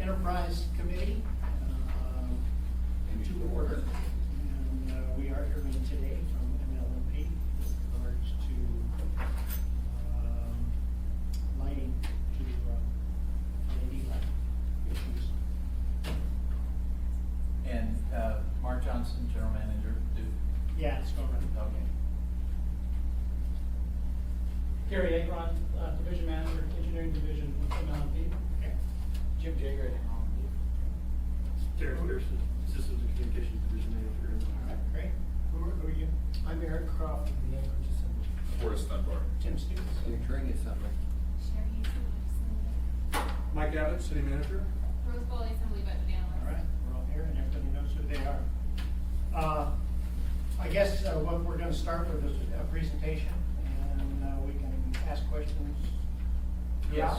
Enterprise Committee to order. And we are hearing today from MLMP with regards to lighting to LED light issues. And Mark Johnson, General Manager, Duke. Yeah, it's going right. Okay. Gary Agron, Division Manager, Engineering Division with MLMP. Okay. Jim Jager, MLMP. Derek Pearson, Systems and Communications Division Manager. All right, great. Who are you? I'm Eric Croft of the Anchorage Assembly. Forrest Dunbar. Tim Stevens. Anchoring Assembly. Sherry Assembly. Mike Abbott, City Manager. Rose Bowl Assembly Budget Analyst. All right, we're all here and everybody knows who they are. I guess what we're going to start with is a presentation, and we can ask questions. Yes,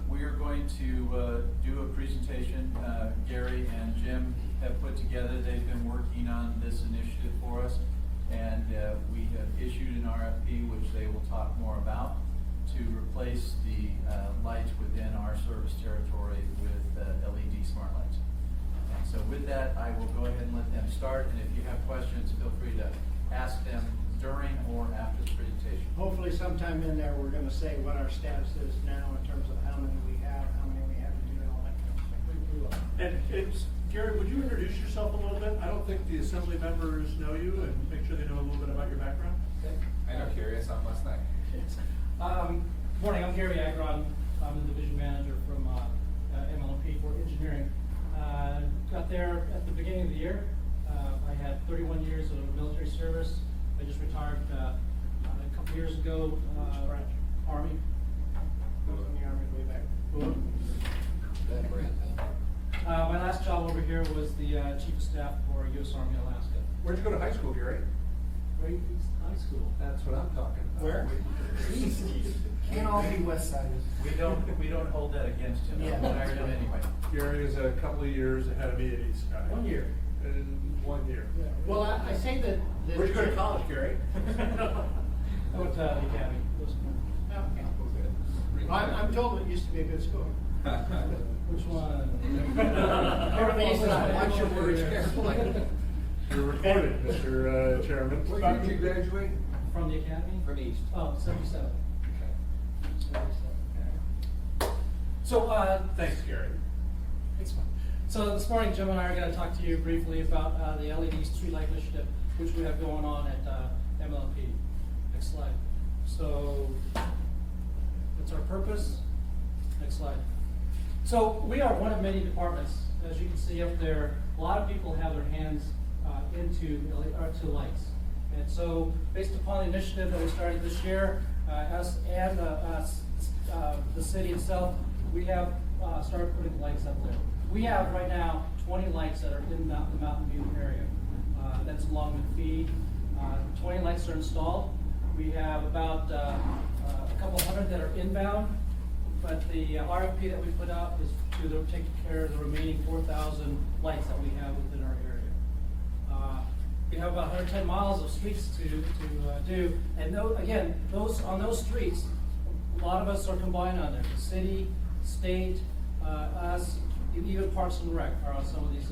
we are going to do a presentation. Gary and Jim have put together, they've been working on this initiative for us, and we have issued an RFP, which they will talk more about, to replace the lights within our service territory with LED smart lights. And so with that, I will go ahead and let them start, and if you have questions, feel free to ask them during or after the presentation. Hopefully sometime in there, we're going to say what our status is now in terms of how many we have, how many we have to do, and all that kind of stuff. We will. And it's, Gary, would you introduce yourself a little bit? I don't think the Assembly members know you, and make sure they know a little bit about your background. I know Carrie, I saw him last night. Morning, I'm Gary Agron. I'm the Division Manager from MLMP for Engineering. Got there at the beginning of the year. I had 31 years of military service. I just retired a couple years ago. Army. Who was in the Army way back? My last job over here was the Chief of Staff for U.S. Army Alaska. Where'd you go to high school, Gary? Great East High School. That's what I'm talking about. Where? Can't all be West Siders. We don't hold that against him. Yeah. We hired him anyway. Gary is a couple of years ahead of me at East Sky. 1 year. In 1 year. Well, I say that. Where'd you go to college, Gary? I went to the academy. Oh, okay. I'm told it used to be a good school. Which one? Everything's not. Watch your words carefully. You're recorded, Mr. Chairman. Where did you graduate? From the academy? From East. Oh, 77. Okay. So, Thanks, Gary. thanks, Mike. So this morning, Jim and I are going to talk to you briefly about the LED streetlight initiative, which we have going on at MLMP. Next slide. So, that's our purpose. Next slide. So we are one of many departments. As you can see up there, a lot of people have their hands into lights. And so, based upon the initiative that we started this year, us and the city itself, we have started putting lights up there. We have right now 20 lights that are in the Mountain View area. That's along the feed. 20 lights are installed. We have about a couple hundred that are inbound, but the RFP that we put out is to take care of the remaining 4,000 lights that we have within our area. We have about 110 miles of streets to do, and on those streets, a lot of us are combined on there. The city, state, us, even Parks and Rec are on some of these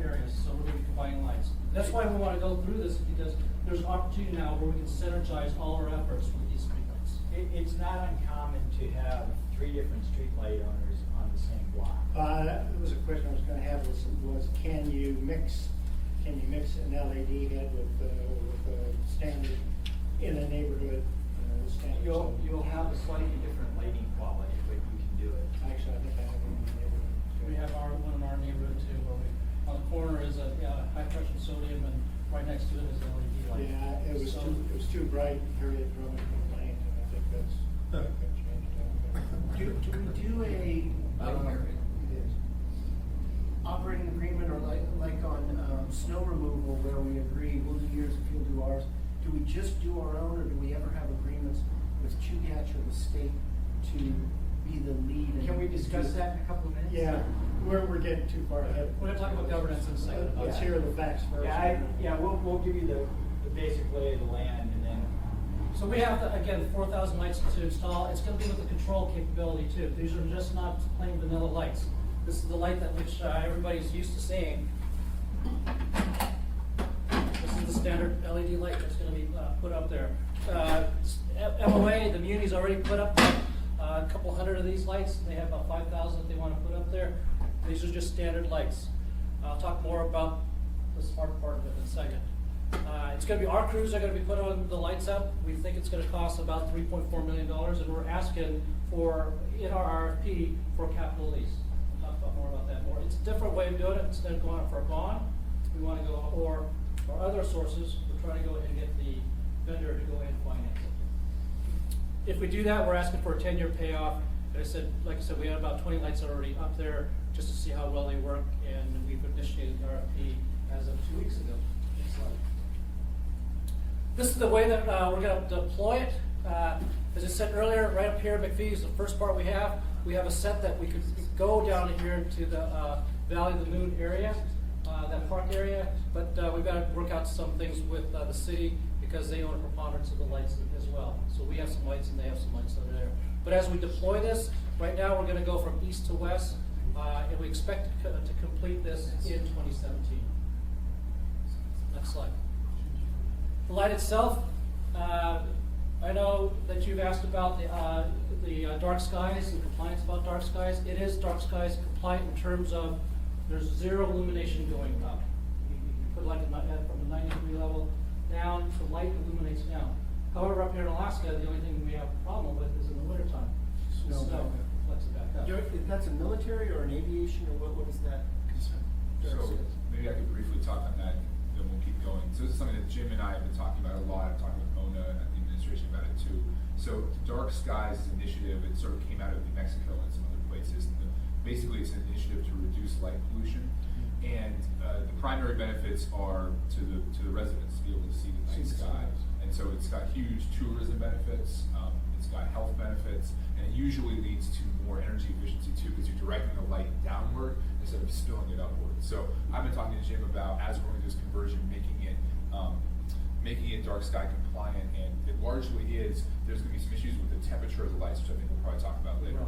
areas, so we're going to be combining lights. That's why we want to go through this, because there's an opportunity now where we can synergize all our efforts with these streetlights. It's not uncommon to have 3 different streetlight owners on the same block. That was a question I was going to have was can you mix an LED head with a standard in a neighborhood? Standard. You'll have a slightly different lighting quality, but you can do it. Actually, I think I have one in the neighborhood. We have one in our neighborhood too, where on the corner is a high pressure sodium, and right next to it is an LED light. Yeah, it was too bright. Harriet Drummond complained, and I think that's changed. Do we do I don't know. It is. operating agreement or like on snow removal where we agree, we'll do yours if you'll do ours? Do we just do our own, or do we ever have agreements with Chugach or the state to be the lead? Can we discuss that in a couple of minutes? Yeah, we're getting too far ahead. We're going to talk about governance in a second. Let's hear the facts first. We'll give you the basic lay of the land, and then. So we have, again, 4,000 lights to install. It's going to be with the control capability too. These are just not plain vanilla lights. This is the light that which everybody's used to seeing. This is the standard LED light that's going to be put up there. MOA, the Muni's already put up a couple hundred of these lights. They have about 5,000 that they want to put up there. These are just standard lights. I'll talk more about the smart part of it in a second. It's going to be our crews are going to be putting on the lights up. We think it's going to cost about $3.4 million, and we're asking for, in our RFP, for capital lease. We'll talk about more about that more. It's a different way of doing it. Instead of going for a bond, we want to go, or other sources, we're trying to go ahead and get the vendor to go ahead and finance it. If we do that, we're asking for a 10-year payoff. Like I said, we had about 20 lights already up there just to see how well they work, and we've initiated the RFP as of 2 weeks ago. Next slide. This is the way that we're going to deploy it. As I said earlier, right up here, McPhee is the first part we have. We have a set that we could go down here to the Valley of the Moon area, that park area, but we've got to work out some things with the city because they own a preponderance of the lights as well. So we have some lights and they have some lights over there. But as we deploy this, right now we're going to go from east to west, and we expect to complete this in 2017. Next slide. The light itself, I know that you've asked about the dark skies and compliance about dark skies. It is dark skies compliant in terms of there's zero illumination going up. You put light from the 90-degree level down, the light illuminates down. However, up here in Alaska, the only thing we have a problem with is in the wintertime. Snow flex it back up. That's a military or an aviation, or what is that? So maybe I could briefly talk on that, then we'll keep going. So this is something that Jim and I have been talking about a lot. I've talked with Mona and the administration about it too. So Dark Skies initiative, it sort of came out of New Mexico and some other places. And basically, it's an initiative to reduce light pollution. And the primary benefits are to the residents to be able to see the night sky. And so it's got huge tourism benefits, it's got health benefits, and it usually leads to more energy efficiency too, because you're directing the light downward instead of spilling it upward. So I've been talking to Jim about, as we're going to do this conversion, making it dark sky compliant, and it largely is. There's going to be some issues with the temperature of the lights, which I think we'll probably talk about later.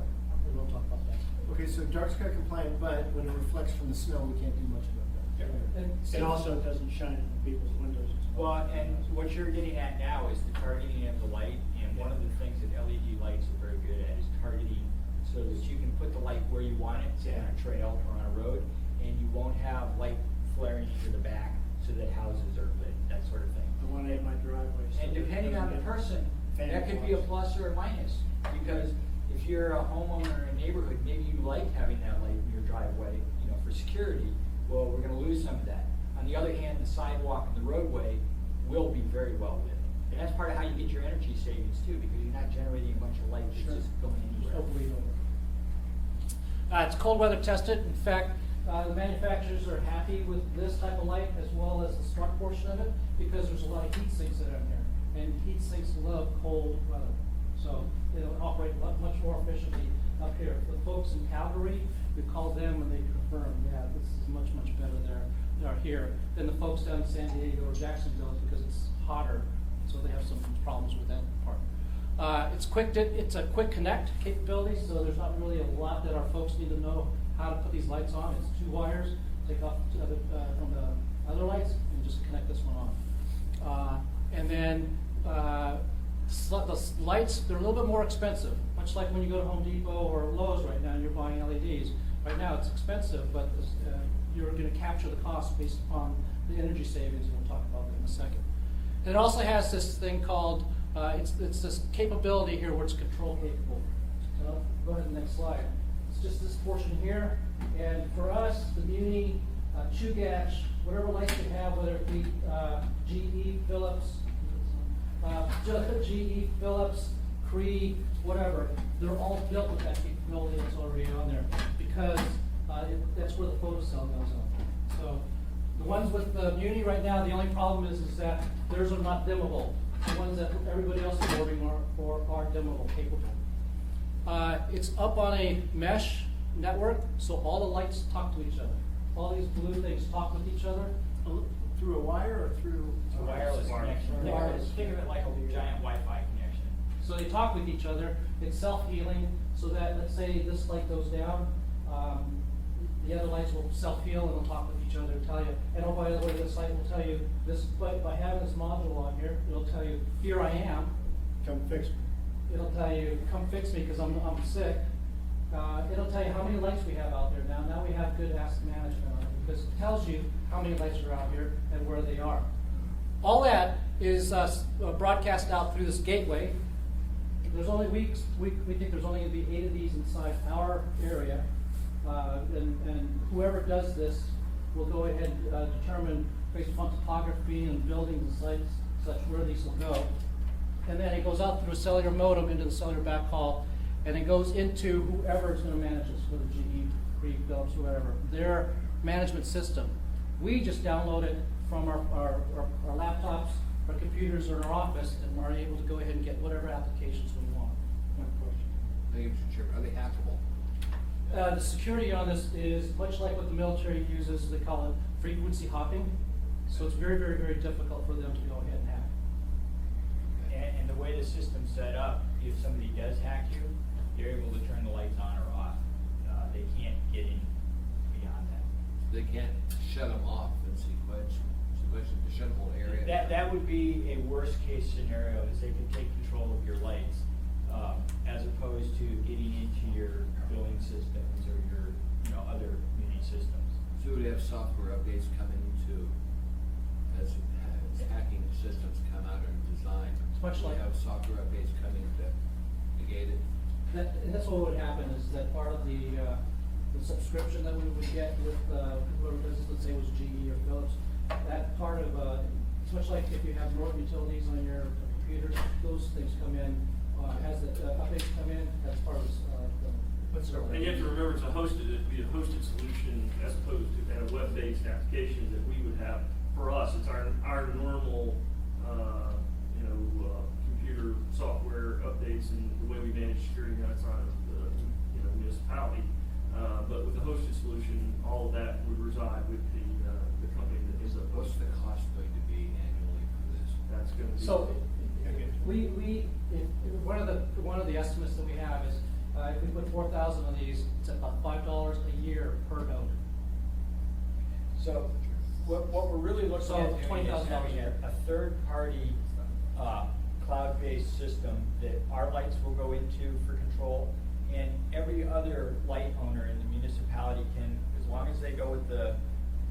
We will talk about that. Okay, so dark sky compliant, but when it reflects from the snow, we can't do much about that. Yeah. It also doesn't shine in people's windows as well. Well, and what you're getting at now is the targeting of the light, and one of the things that LED lights are very good at is targeting, so that you can put the light where you want it, say on a trail or on a road, and you won't have light flaring into the back so that houses are lit, that sort of thing. The one in my driveway. so And depending on the person, that could be a plus or a minus, because if you're a homeowner in a neighborhood, maybe you like having that light in your driveway, for security. Well, we're going to lose some of that. On the other hand, the sidewalk and the roadway will be very well lit. And that's part of how you get your energy savings too, because you're not generating a bunch of light that's just going anywhere. It's cold weather tested. In fact, the manufacturers are happy with this type of light as well as the smart portion of it, because there's a lot of heat sinks that are in there. And heat sinks love cold weather. So they'll operate much more efficiently up here. The folks in Calgary, we called them and they confirmed, yeah, this is much, much better there here than the folks down in San Diego or Jacksonville, because it's hotter. So they have some problems with that part. It's a quick connect capability, so there's not really a lot that our folks need to know how to put these lights on. It's 2 wires, take off from the other lights and just connect this one on. And then the lights, they're a little bit more expensive, much like when you go to Home Depot or Lowe's right now and you're buying LEDs. Right now it's expensive, but you're going to capture the cost based upon the energy savings, and we'll talk about that in a second. And it also has this thing called, it's this capability here where it's control capable. So go ahead to the next slide. It's just this portion here, and for us, the Muni, Chugach, whatever lights you have, whether it be GE, Philips, Cree, whatever, they're all built with that capability that's already on there, because that's where the photocell goes on. So the ones with the Muni right now, the only problem is that theirs are not dimmable. The ones that everybody else is ordering are dimmable, capable. It's up on a mesh network, so all the lights talk to each other. All these blue things talk with each other. Through a wire or through? It's a wireless connection. Wireless. Think of it like a giant Wi-Fi connection. So they talk with each other. It's self-healing, so that, let's say this light goes down, the other lights will self-heal and they'll talk with each other and tell you, and oh, by the way, this light will tell you, this, by having this module on here, it'll tell you, here I am. Come fix me. It'll tell you, come fix me because I'm sick. It'll tell you how many lights we have out there now. Now we have good asset management on it because it tells you how many lights are out here and where they are. All that is broadcast out through this gateway. There's only we think there's only going to be 8 of these inside our area, and whoever does this will go ahead and determine based upon topography and buildings and sites such where these will go. And then it goes out through a cellular modem into the cellular backhaul, and it goes into whoever is going to manage this, whether GE, Cree, Philips, whoever, their management system. We just download it from our laptops, our computers, or in our office, and are able to go ahead and get whatever applications we want. One question. Thank you, Mr. Chairman. Are they hackable? The security on this is much like what the military uses. They call it frequency hopping. So it's very, very, very difficult for them to go ahead and hack. And the way the system's set up, if somebody does hack you, they're able to turn the lights on or off. They can't get in beyond that. They can't shut them off in sequential, shut the whole area. That would be a worst case scenario, is they could take control of your lights, as opposed to getting into your billing systems or your, other mini systems. So we have software updates coming to, as hacking systems come out and design. It's much like- we have software updates coming to negate it. And that's what would happen is that part of the subscription that we would get with whoever business, let's say it was GE or Philips, that part of, it's much like if you have Norton Utilities on your computer, those things come in, as the updates come in, that's part of And you have to remember, it'd be a hosted solution as opposed to kind of web-based applications that we would have. For us, it's our normal, computer software updates and the way we manage security outside of the, municipality. But with the hosted solution, all of that would reside with the company that is up. What's the cost going to be annually for this? That's going to be. So, one of the estimates that we have is, if we put 4,000 of these, it's about $5 a year per node. So, what we're really looking So, at doing is $20,000 having a third-party, cloud-based system that our lights will go into for control, and every other light owner in the municipality can, as long as they go with the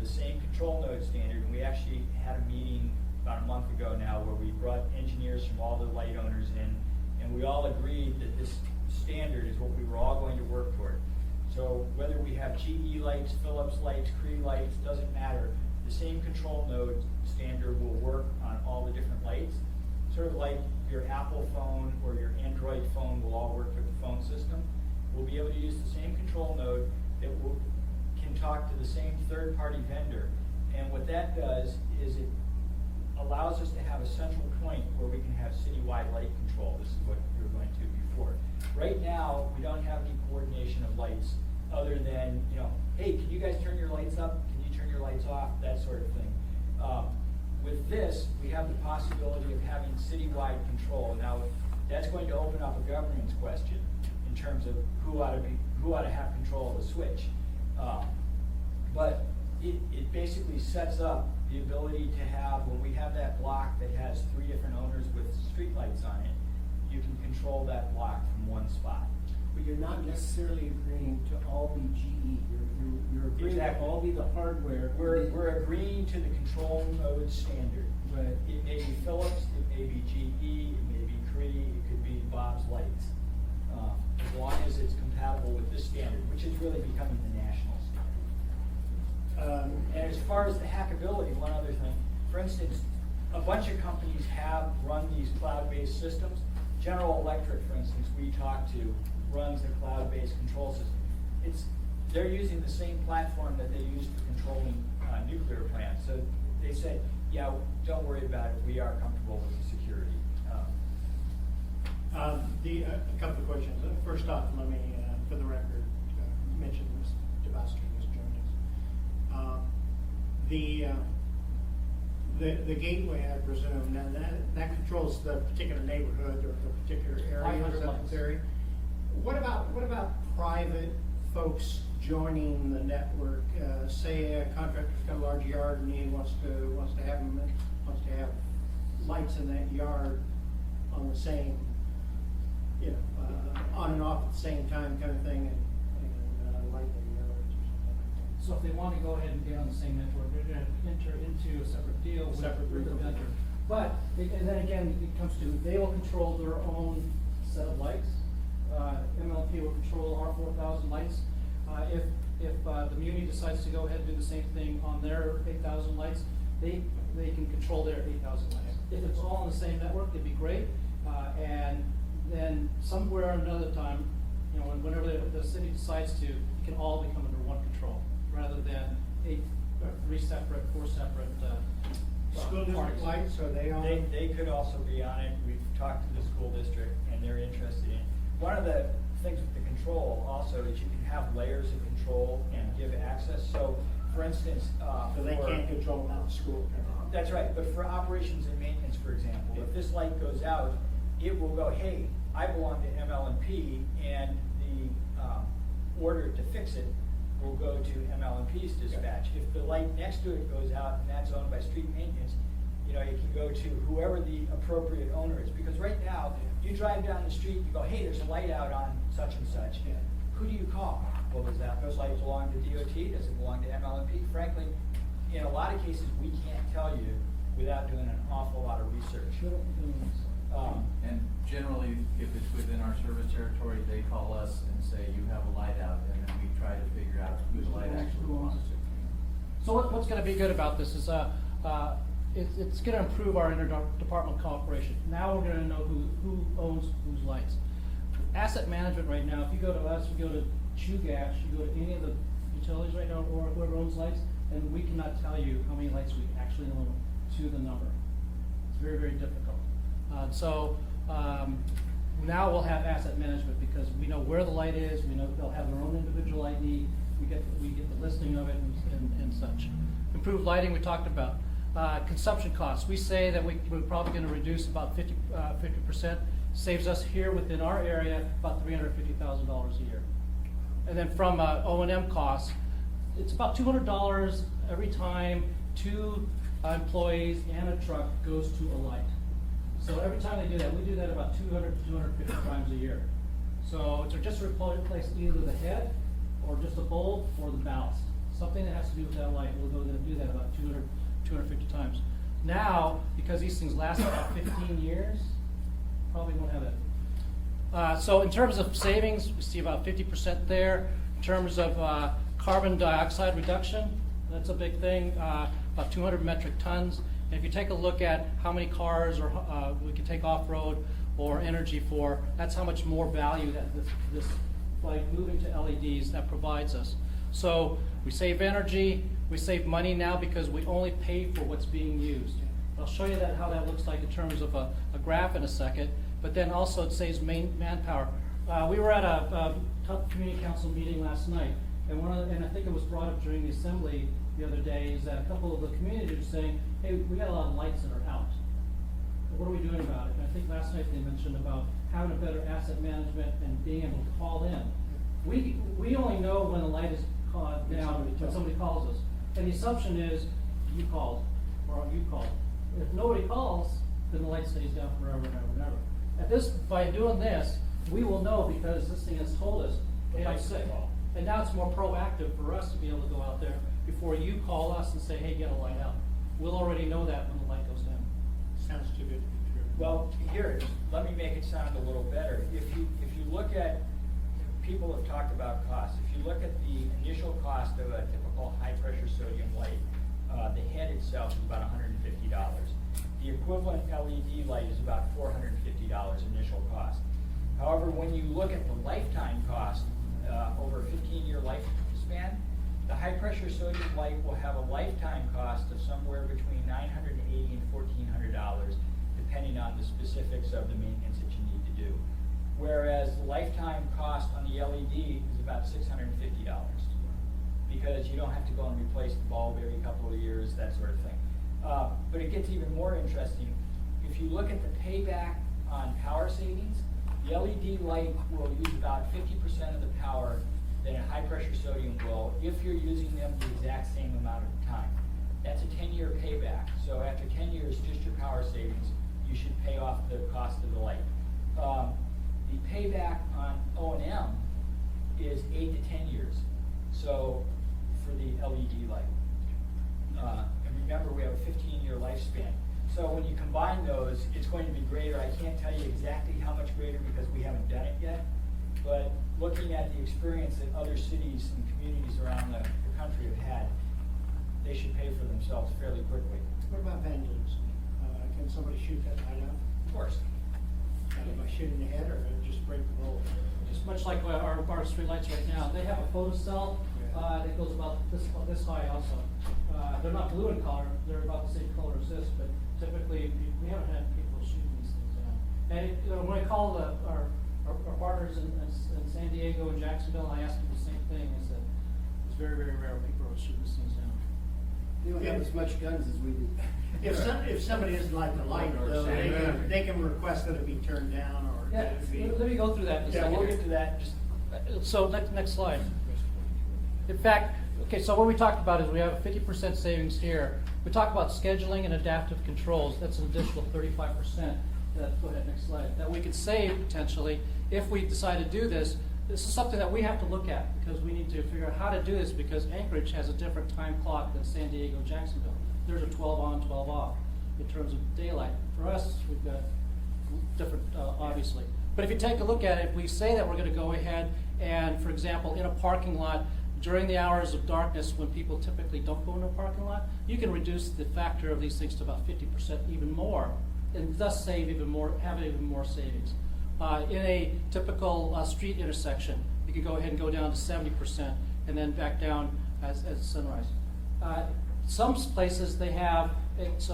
same control node standard, and we actually had a meeting about a month ago now where we brought engineers from all the light owners in, and we all agreed that this standard is what we were all going to work toward. So whether we have GE lights, Philips lights, Cree lights, doesn't matter. The same control node standard will work on all the different lights. Sort of like your Apple phone or your Android phone will all work with the phone system. We'll be able to use the same control node that can talk to the same third-party vendor. And what that does is it allows us to have a central point where we can have citywide light control. This is what we were going to before. Right now, we don't have any coordination of lights other than, hey, can you guys turn your lights up? Can you turn your lights off? That sort of thing. With this, we have the possibility of having citywide control. Now, that's going to open up a governance question in terms of who ought to have control of the switch. But it basically sets up the ability to have, when we have that block that has 3 different owners with streetlights on it, you can control that block from one spot. But you're not necessarily agreeing to all be GE, you're agreeing to Exactly. all be the hardware. We're agreeing to the control node standard. Right. It may be Philips, it may be GE, it may be Cree, it could be Bob's Lights. As long as it's compatible with this standard, which is really becoming the national standard. And as far as the hackability, one other thing, for instance, a bunch of companies have run these cloud-based systems. General Electric, for instance, we talked to, runs a cloud-based control system. They're using the same platform that they use for controlling nuclear plants. So they said, yeah, don't worry about it. We are comfortable with the security. A couple of questions. First off, let me, for the record, mention Ms. Dabowski has joined us. The gateway, I presume, now that controls the particular neighborhood or the particular area. 500 is that lights. the area? What about private folks joining the network? Say a contractor's got a large yard and he wants to have lights in that yard on the same, on and off at the same time kind of thing, and light their yards or something like that. So if they want to go ahead and get on the same network, they're gonna enter into a separate deal with the vendor. But, and then again, it comes to, they will control their own set of lights. MLP will control our 4,000 lights. If the Muni decides to go ahead and do the same thing on their 8,000 lights, they can control their 8,000 lights. If it's all on the same network, it'd be great. And then somewhere or another time, whenever the city decides to, it can all become under one control, rather than 4 separate School district parties. lights, are they on? They could also be on it. We've talked to the school district and they're interested in. One of the things with the control also is you can have layers of control and give access. So for instance, So they can't control them out of school. that's right, but for operations and maintenance, for example, if this light goes out, it will go, hey, I belong to ML&P, and the order to fix it will go to ML&P's dispatch. If the light next to it goes out and that's owned by street maintenance, it can go to whoever the appropriate owner is. Because right now, you drive down the street, you go, hey, there's a light out on such and such. Who do you call? Well, does that light belong to DOT? Does it belong to ML&P? Frankly, in a lot of cases, we can't tell you without doing an awful lot of research. And generally, if it's within our service territory, they call us and say, you have a light out, and then we try to figure out who the light actually belongs to. So what's going to be good about this is it's going to improve our interdepartmental cooperation. Now we're going to know who owns whose lights. Asset management right now, if you go to us, you go to Gas, you go to any of the utilities right now, or whoever owns lights, and we cannot tell you how many lights we actually own to the number. It's very, very difficult. Now we'll have asset management because we know where the light is, we know they'll have their own individual ID, we get the listing of it and such. Improved lighting we talked about. Consumption costs, we say that we're probably going to reduce about 50%, saves us here within our area about $350,000 a year. And then from O&M costs, it's about $200 every time 2 employees and a truck goes to a light. So every time they do that, we do that about 200 to 250 times a year. So to just replace either the head or just a bulb or the ballast. Something that has to do with that light, we'll go and do that about 200, 250 times. Now, because these things last about 15 years, probably won't have it. So in terms of savings, we see about 50% there. In terms of carbon dioxide reduction, that's a big thing, about 200 metric tons. And if you take a look at how many cars we can take off-road or energy for, that's how much more value that this by moving to LEDs, that provides us. So we save energy, we save money now because we only pay for what's being used. I'll show you how that looks like in terms of a graph in a second, but then also it saves manpower. We were at a community council meeting last night, and I think it was brought up during the assembly the other day, is that a couple of the community were saying, hey, we got a lot of lights that are out. What are we doing about it? And I think last night they mentioned about having a better asset management and being able to call in. We only know when the light is down when somebody calls us. And the assumption is you called or you called. If nobody calls, then the light stays down forever and ever and ever. By doing this, we will know because this thing has told us, hey, I'm sick. And now it's more proactive for us to be able to go out there before you call us and say, hey, get a light out. We'll already know that when the light goes down. Sounds too good to be true. Well, here, let me make it sound a little better. If you look at, people have talked about costs. If you look at the initial cost of a typical high-pressure sodium light, the head itself is about $150. The equivalent LED light is about $450 initial cost. However, when you look at the lifetime cost over a 15-year lifespan, the high-pressure sodium light will have a lifetime cost of somewhere between $980 and $1,400, depending on the specifics of the maintenance that you need to do. Whereas the lifetime cost on the LED is about $650, because you don't have to go and replace the bulb every couple of years, that sort of thing. But it gets even more interesting. If you look at the payback on power savings, the LED light will use about 50% of the power that a high pressure sodium well, if you're using them the exact same amount of time. That's a 10-year payback. So after 10 years, just your power savings, you should pay off the cost of the light. The payback on O&M is 8 to 10 years. So for the LED light. And remember, we have a 15-year lifespan. So when you combine those, it's going to be greater. I can't tell you exactly how much greater because we haven't done it yet. But looking at the experience that other cities and communities around the country have had, they should pay for themselves fairly quickly. What about vandalism? Can somebody shoot that light out? Of course. By shooting the head, or just break the bulb? Just much like our streetlights right now, they have a photocell that goes about this high also. They're not blue in color, they're about the same color as this, but typically we haven't had people shooting these things down. And when I call our partners in San Diego and Jacksonville, I ask them the same thing, is that it's very, very rare people are shooting these things down. We don't have as much guns as we do. If somebody doesn't like the light, though, they can request that it be turned down, or Yeah, that it be. let me go through that in a Yeah, second. we'll get to that. So next slide. In fact, okay, so what we talked about is we have a 50% savings here. We talked about scheduling and adaptive controls. That's an additional 35%. Go ahead, next slide. That we could save potentially if we decide to do this. This is something that we have to look at because we need to figure out how to do this because Anchorage has a different time clock than San Diego, Jacksonville. There's a 12 on, 12 off in terms of daylight. For us, we've got different, obviously. But if you take a look at it, if we say that we're going to go ahead and, for example, in a parking lot, during the hours of darkness when people typically don't go into a parking lot, you can reduce the factor of these things to about 50% even more, and thus save even more, have even more savings. In a typical street intersection, you can go ahead and go down to 70% and then back down as sunrise. Some places they have, it's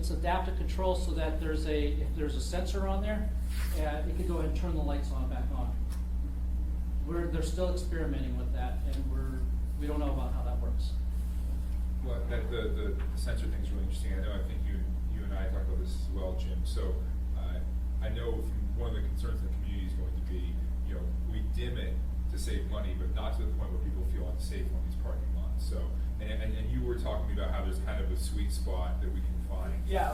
adaptive control so that if there's a sensor on there, it can go ahead and turn the lights on and back on. They're still experimenting with that, and we don't know about how that works. Well, the sensor thing's really interesting. I think you and I talked about this as well, Jim. So I know one of the concerns in the community is going to be, we dim it to save money, but not to the point where people feel unsafe on these parking lots. So, and you were talking about how there's kind of a sweet spot that we can find. Yeah,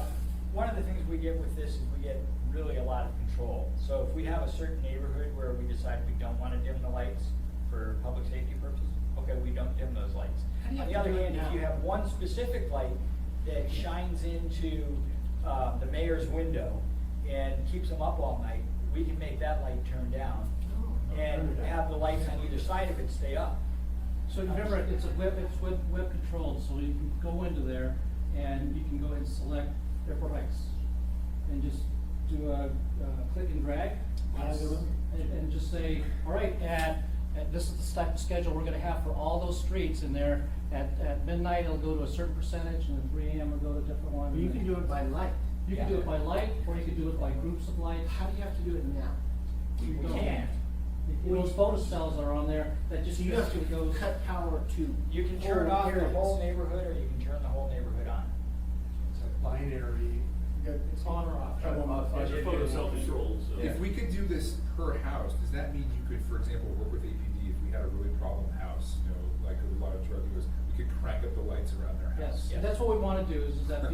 one of the things we get with this is we get really a lot of control. So if we have a certain neighborhood where we decide we don't want to dim the lights for public safety purposes, okay, we don't dim those lights. On the other hand, if you have one specific light that shines into the mayor's window and keeps them up all night, we can make that light turn down and have the lights on either side of it stay up. So remember, it's web controlled, so you can go into there and you can go ahead and select airport lights and just do a click and drag. And just say, all right, and this is the type of schedule we're going to have for all those streets, and there at midnight it'll go to a certain percentage, and at 3 a.m. it'll go to a different one. You can do it by light. You can do it by light, or you can do it by groups of lights. How do you have to do it now? You We don't. can't. Those photocells are on there that just So you have to basically goes. cut power to. You can turn whole off the areas. whole neighborhood, or you can turn the whole neighborhood on. It's a binary. It's on or off. It's a photo self-controlled, so. If we could do this per house, does that mean you could, for example, work with APD if we had a really problem house, like a lot of drug dealers, we could crank up the lights around their house? Yes, that's what we want to do, is that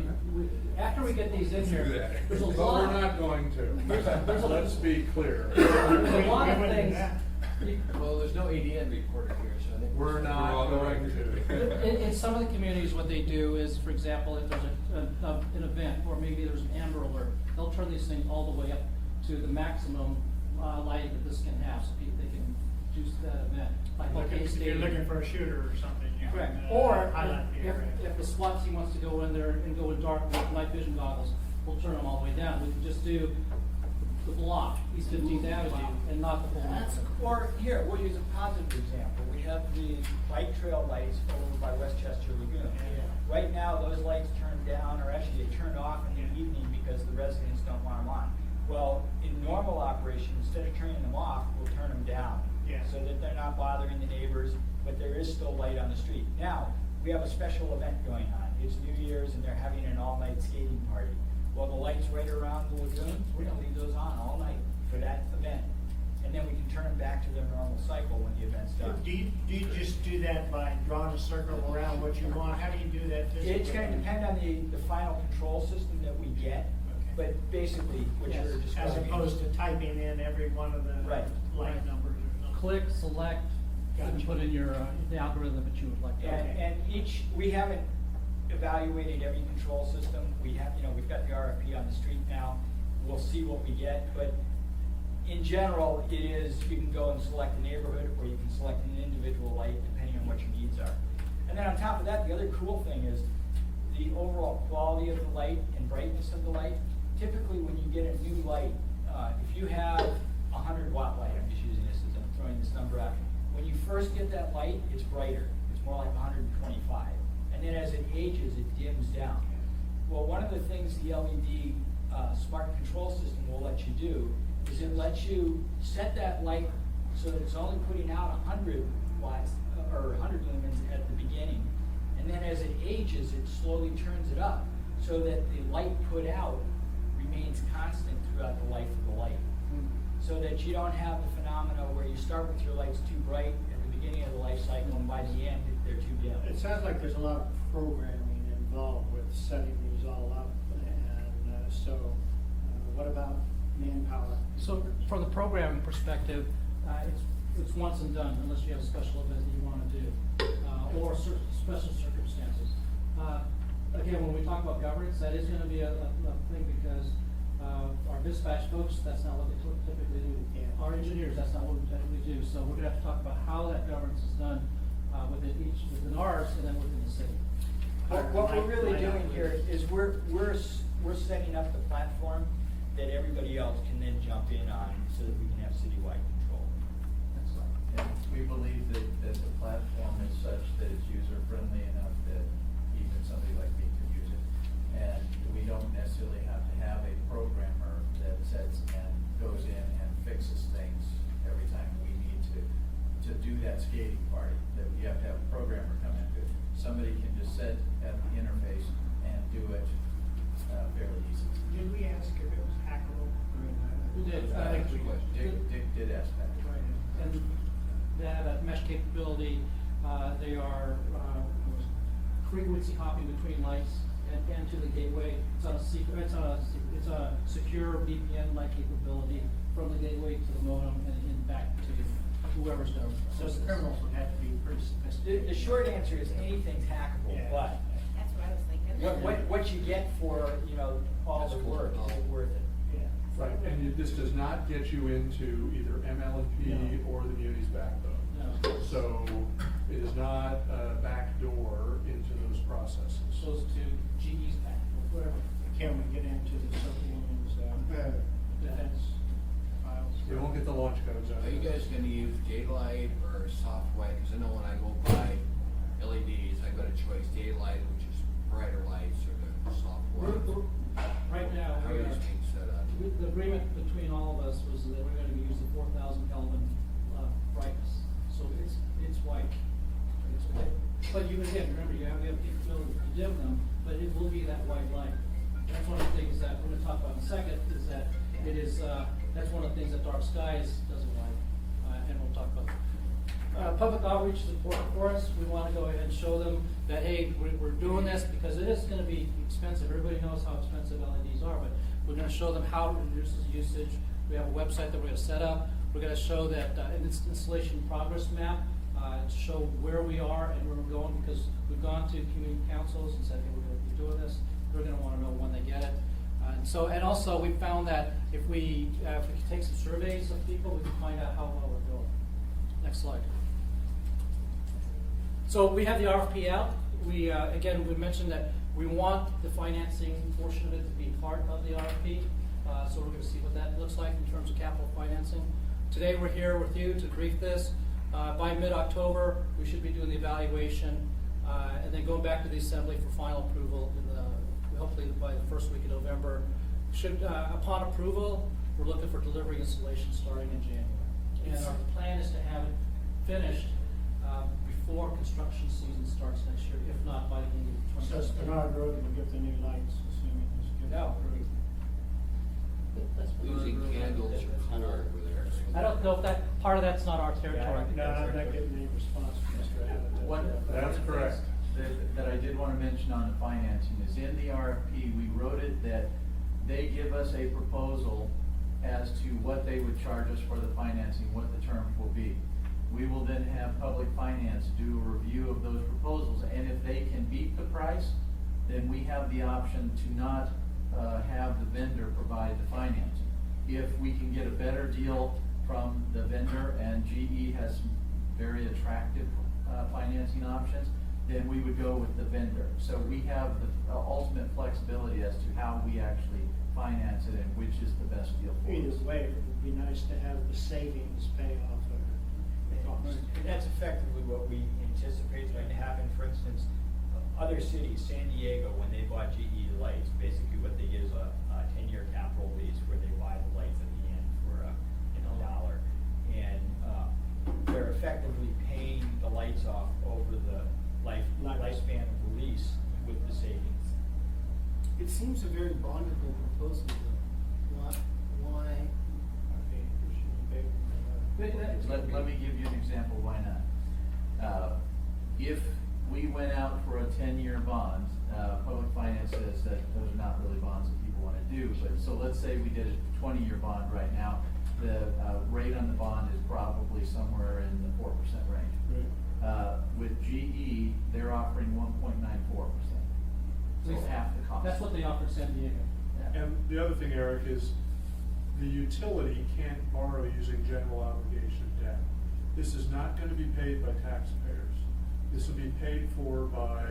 after we get these in Do here, that. there's a But lot. we're not going to. There's a- Let's be clear. There's a lot We of wouldn't do things. that. Well, there's no ADN reporter here, so I think. We're not all going going In some of the communities, what they do is, for example, if there's an event, or maybe there's an Amber Alert, they'll turn these things all the way up to the maximum lighting that this can have, so people, they can juice that event. Like If you're looking for a shooter or something, you can. Correct. Or highlight the area. if the SWAT team wants to go in there and go in dark with night vision goggles, we'll turn them all the way down. We can just do the block, East 15th Avenue, and not the whole. Or here, we'll use a positive example. We have the bike trail lights over by Westchester Lagoon. Right now, those lights turn down, or actually they turn off in the evening because the residents don't want them on. Well, in normal operation, instead of turning them off, we'll turn them down. Yeah. So that they're not bothering the neighbors, but there is still light on the street. Now, we have a special event going on. It's New Year's and they're having an all-night skating party. Well, the lights right around the lagoon, we're gonna leave those on all night for that event. And then we can turn them back to their normal cycle when the event's done. Do Do you just do that by drawing a circle around what you want? How do you do that physically? It's gonna depend on the final control system that we get, but basically, what Yes, you're describing. as opposed to typing in every one of the Right. line numbers or something. Click, select, and Gotcha. put in your, the algorithm that you would like. And each, we haven't evaluated every control system. We have, we've got the RFP on the street now. We'll see what we get, but in general, it is, you can go and select a neighborhood, or you can select an individual light, depending on what your needs are. And then on top of that, the other cool thing is the overall quality of the light and brightness of the light. Typically, when you get a new light, if you have a 100-watt light, I'm just using this as I'm throwing this number out. When you first get that light, it's brighter. It's more like 125. And then as it ages, it dims down. Well, one of the things the LED smart control system will let you do is it lets you set that light so that it's only putting out 100 watts or 100 lumens at the beginning. And then as it ages, it slowly turns it up so that the light put out remains constant throughout the life of the light. So that you don't have the phenomena where you start with your lights too bright at the beginning of the life cycle, and by the end, they're too dim. It sounds like there's a lot of programming involved with setting these all up, and so what about manpower? So from the programming perspective, it's once and done unless you have a special event that you want to do, or special circumstances. Again, when we talk about governance, that is going to be a thing because our dispatch folks, that's not what they typically do. Yeah. Our engineers, that's not what we typically do. So we're going to have to talk about how that governance is done within ours and then within the city. What we're really doing here is we're setting up the platform that everybody else can then jump in on so that we can have citywide control. Excellent. And we believe that the platform is such that it's user-friendly enough that even somebody like me could use it. And we don't necessarily have to have a programmer that sits and goes in and fixes things every time we need to do that skating party, that we have to have a programmer come in. Somebody can just sit at the interface and do it fairly easily. Did we ask if it was hackable? We did. Dick did ask that. Right. And they have that mesh capability. They are frequency hopping between lights and to the gateway. It's on a secure VPN-like capability from the gateway to the modem and back to whoever's doing it. So the criminals would have to be pretty sophisticated. The short answer is anything's hackable, Yeah. but That's what I was thinking. what you get for, all the work, is it worth it? Yeah. Right, and this does not get you into either ML&P No. or the Muni's backbone. No. So it is not a backdoor into those processes. Goes to GE's back, or whatever. Can we get into the subunion's defense files? We won't get the launch codes out. Are you guys gonna use daylight or soft white? Cause I know when I go buy LEDs, I go to choice daylight, which is brighter lights, or the soft white. Right now, How we are are, these being set up? the agreement between all of us was that we're gonna use the 4,000 Kelvin brightness. So it's white. It's white. But you again, remember, you have the capability to dim them, but it will be that white light. That's one of the things that we're gonna talk about in a second, is that it is, that's one of the things that Dark Skies doesn't like, and we'll talk about that. Public outreach is important for us. We want to go ahead and show them that, hey, we're doing this because it is going to be expensive. Everybody knows how expensive LEDs are, but we're going to show them how to reduce the usage. We have a website that we're going to set up. We're going to show that an installation progress map to show where we are and where we're going, because we've gone to community councils and said, hey, we're going to be doing this. They're going to want to know when they get it. And also we found that if we take some surveys of people, we can find out how well we're doing. Next slide. So we have the RFP out. We, again, we mentioned that we want the financing portion of it to be part of the RFP. So we're going to see what that looks like in terms of capital financing. Today we're here with you to brief this. By mid-October, we should be doing the evaluation and then going back to the assembly for final approval hopefully by the first week of November. Upon approval, we're looking for delivery installation starting in January. And our plan is to have it finished before construction season starts next year, if not by the end of So 2020. Bernard Road will get the new lights, assuming it's good. No. Using candles or color over there. I don't know if part of that's not our territory. No, I'm not getting any response. One. That's correct. That I did want to mention on the financing is in the RFP, we wrote it that they give us a proposal as to what they would charge us for the financing, what the terms will be. We will then have public finance do a review of those proposals, and if they can beat the price, then we have the option to not have the vendor provide the financing. If we can get a better deal from the vendor and GE has some very attractive financing options, then we would go with the vendor. So we have the ultimate flexibility as to how we actually finance it and which is the best deal for Either us. way, it would be nice to have the savings pay off of the cost. And that's effectively what we anticipate is going to happen. For instance, other cities, San Diego, when they bought GE lights, basically what they get is a 10-year capital lease where they buy the lights at the end for $1. And they're effectively paying the lights off over the lifespan of the lease with the savings. It seems a very bondable proposal, though. Why? Okay, we should be Let me give you an example why not. If we went out for a 10-year bond, public finance says that those are not really bonds that people want to do, but so let's say we did a 20-year bond right now, the rate on the bond is probably somewhere in the 4% range. With GE, they're offering 1.94%, so half the cost. That's what they offer San Diego. Yeah. And the other thing, Eric, is the utility can't borrow using general obligation debt. This is not going to be paid by taxpayers. This will be paid for by,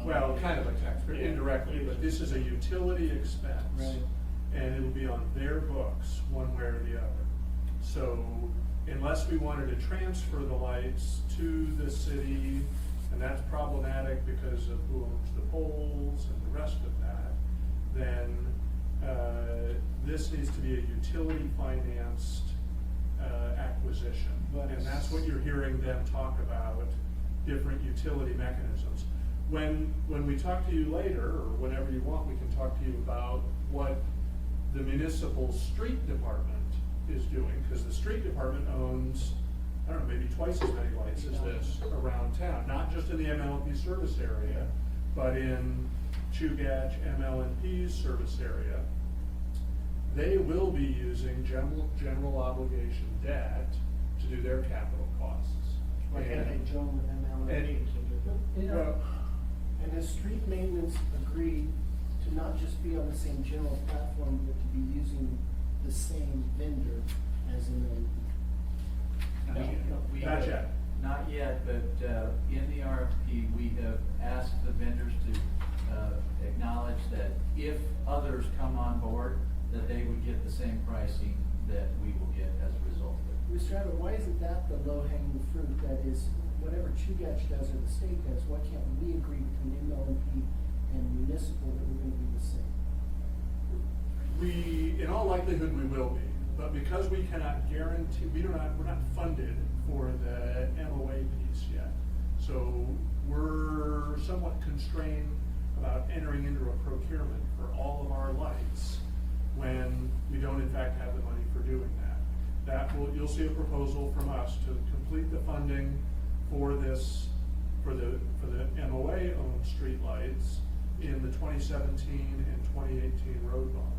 well, kind of by taxpayers, indirectly, but this is a utility expense. Right. And it'll be on their books, one way or the other. So unless we wanted to transfer the lights to the city, and that's problematic because of who owns the poles and the rest of that, then this needs to be a utility financed acquisition. And that's what you're hearing them talk about, different utility mechanisms. When we talk to you later, or whenever you want, we can talk to you about what the municipal street department is doing, because the street department owns, I don't know, maybe twice as many lights as this around town, not just in the MLNP service area, but in Chugach MLNP's service area. They will be using general obligation debt to do their capital costs. Why can't they join with MLNP to do Well, And has street maintenance agreed to not just be on the same general platform, but to be using the same vendor as in Not yet. Not yet, but in the RFP, we have asked the vendors to acknowledge that if others come on board, that they would get the same pricing that we will get as a result of it. Mr. Abbott, why isn't that the low-hanging fruit? That is, whatever Chugach does or the state does, why can't we agree between MLNP and municipal that we're gonna do the same? We, in all likelihood, we will be, but because we cannot guarantee, we're not funded for the MOA piece yet. So we're somewhat constrained about entering into a procurement for all of our lights when we don't in fact have the money for doing that. You'll see a proposal from us to complete the funding for this, for the MOA owned streetlights in the 2017 and 2018 road bonds.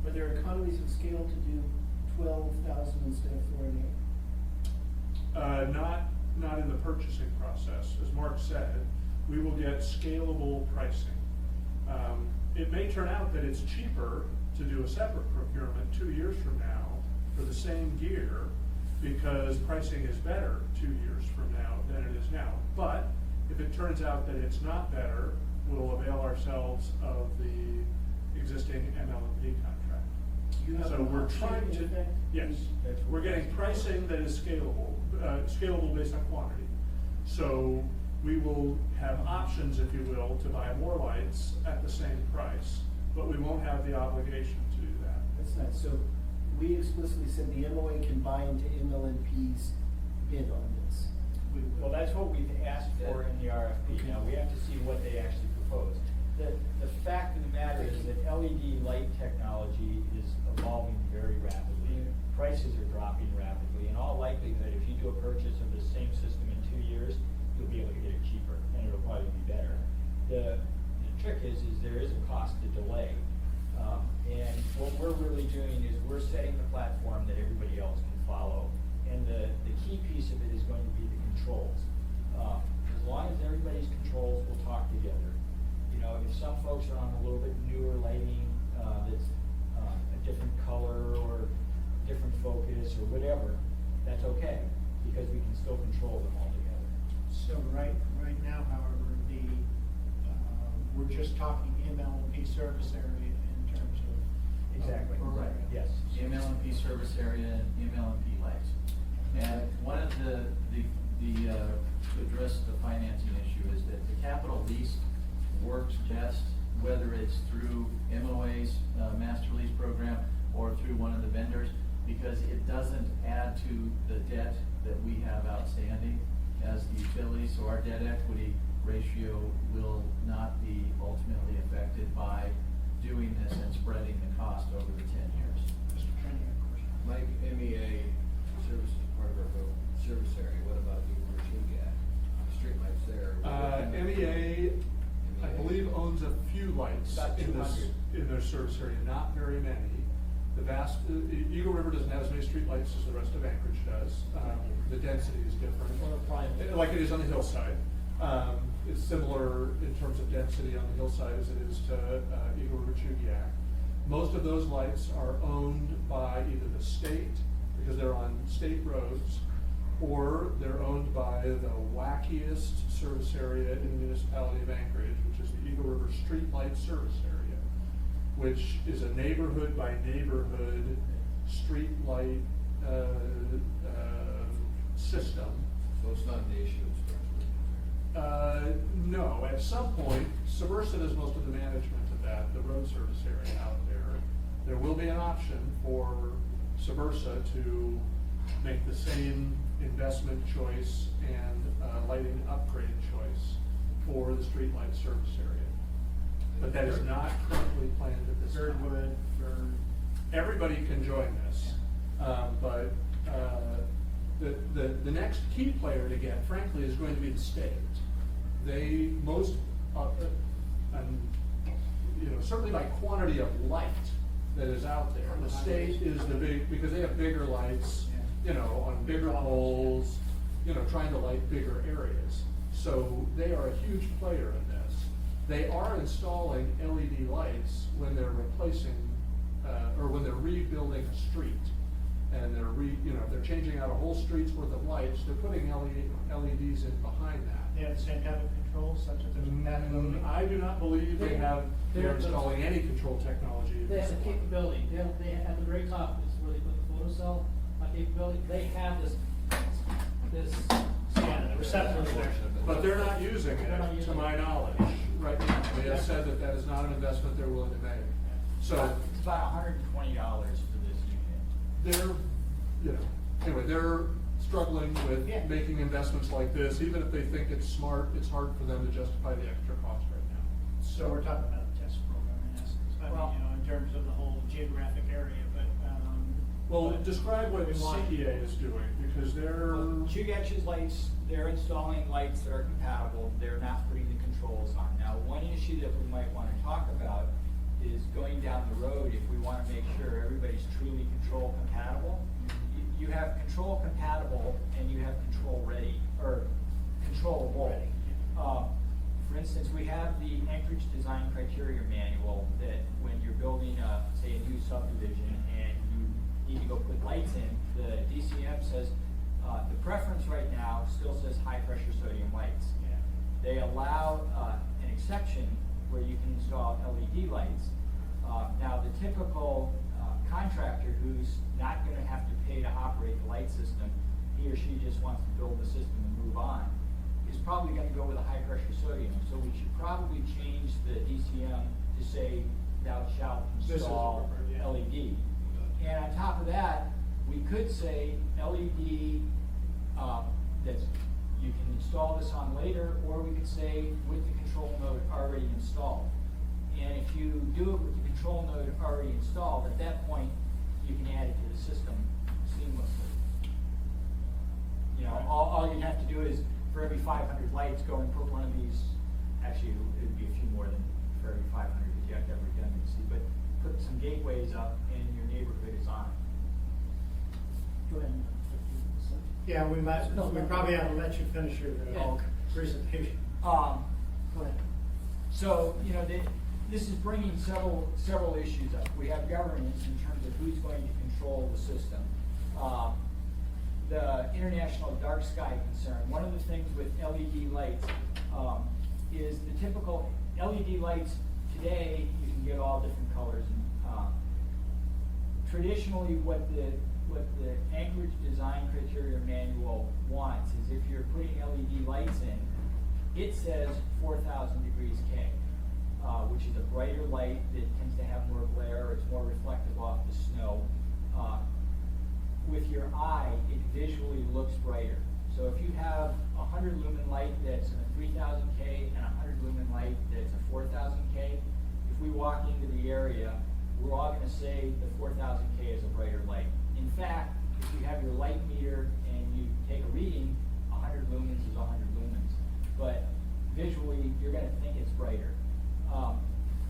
Are there economies of scale to do 12,000 instead of 4 and 8? Not in the purchasing process. As Mark said, we will get scalable pricing. It may turn out that it's cheaper to do a separate procurement 2 years from now for the same gear because pricing is better 2 years from now than it is now. But if it turns out that it's not better, we'll avail ourselves of the existing MLNP contract. So we're trying to, yes, we're getting pricing that is scalable, scalable based on quantity. So we will have options, if you will, to buy more lights at the same price, but we won't have the obligation to do that. That's nice. So we explicitly said the MOA can buy into MLNP's bid on this. Well, that's what we've asked for in the RFP. Now, we have to see what they actually propose. The fact of the matter is that LED light technology is evolving very rapidly. Prices are dropping rapidly. In all likelihood, if you do a purchase of the same system in 2 years, delay. And what we're really doing is we're setting the platform that everybody else can follow. And the key piece of it is going to be the controls. As long as everybody's controls will talk together. You know, if some folks are on a little bit newer lighting, that's a different color or different focus or whatever, that's okay, because we can still control them all together. So right now, however, we're just talking ML&P service area in terms of. Exactly, right, yes. ML&P service area and ML&P lights. And one of to address the financing issue is that the capital lease works best, whether it's through MOA's master lease program or through one of the vendors, because it doesn't add to the debt that we have outstanding as the utility, so our debt equity ratio will not be ultimately affected by doing this and spreading the cost over the 10 years. Mr. Training, a question. Mike, MEA service is part of our service area, what about the Overshoot Gap? Streetlights there? MEA, I believe, owns a few lights About in 200. in their service area, not very many. Eagle River doesn't have as many streetlights as the rest of Anchorage does. The density is different, Or private. like it is on the hillside. It's similar in terms of density on the hillside as it is to Eagle River Chugiak. Most of those lights are owned by either the state, because they're on state roads, or they're owned by the wackiest service area in the municipality of Anchorage, which is the Eagle River Streetlight Service Area, which is a neighborhood by neighborhood streetlight system. So it's not the issue of structure. No, at some point, Subversa does most of the management of that, the road service area out there. There will be an option for Subversa to make the same investment choice and lighting upgrade choice for the streetlight service area. But that is not currently planned at this time. Birdwood, Everybody can join this, but the next key player to get, frankly, is going to be the state. They certainly by quantity of light that is out there, the state is the big, because they have bigger lights, on bigger poles, trying to light bigger areas. So they are a huge player in this. They are installing LED lights when they're replacing, or when they're rebuilding a street. And they're changing out a whole street's worth of lights, they're putting LEDs in behind that. they have the same type of controls such as there's compatibility? I do not believe they're installing any control technology. in They have this the one. capability, they at the very top is where they put the photocell capability, they have this Yeah, the receptors there. But they're not using They're not it, to using my it. knowledge, right now. They have said that that is not an investment they're willing to make. So It's about $120 for this unit. they're struggling with Yeah. making investments like this. Even if they think it's smart, it's hard for them to justify the extra cost right now. So we're talking about a test program in essence, Well- in terms of the whole geographic area, but. Well, but describe what we want- CEA is doing, because they're. Chugach's lights, they're installing lights that are compatible, they're not putting the controls on. Now, one issue that we might wanna talk about is going down the road, if we wanna make sure everybody's truly control compatible. You have control compatible and you have control ready, or controllable. Ready. For instance, we have the Anchorage Design Criteria Manual that when you're building say a new subdivision and you need to go put lights in, the DCM says, the preference right now still says high pressure sodium lights. Yeah. They allow an exception where you can install LED lights. Now, the typical contractor who's not gonna have to pay to operate the light system, he or she just wants to build the system and move on, is probably gonna go with a high pressure sodium. So we should probably change the DCM to say thou shalt This is install preferred, yeah. LED. And on top of that, we could say LED, that's, you can install this on later, or we could say with the control node already installed. And if you do it with the control node already installed, at that point, you can add it to the system seamlessly. All you'd have to do is, for every 500 lights, go and put one of these, actually, it would be a few more than for every 500 because you have to have redundancy, but put some gateways up and your neighborhood is on. Go ahead. Yeah, we might, No, we no. probably ought to let you finish your Yeah. presentation. Go ahead. So, you know, this is bringing several issues up. We have governance in terms of who's going to control the system. The international dark sky concern, one of the things with LED lights is the typical LED lights today, you can get all different colors. Traditionally, what the Anchorage Design Criteria Manual wants is if you're putting LED lights in, it says 4,000 degrees K, which is a brighter light that tends to have more glare, it's more reflective off the snow. With your eye, it visually looks brighter. So if you have a 100 lumen light that's in a 3,000 K and a 100 lumen light that's a 4,000 K, if we walk into the area, we're all gonna say the 4,000 K is a brighter light. In fact, if you have your light meter and you take a reading, 100 lumens is 100 lumens. But visually, you're gonna think it's brighter.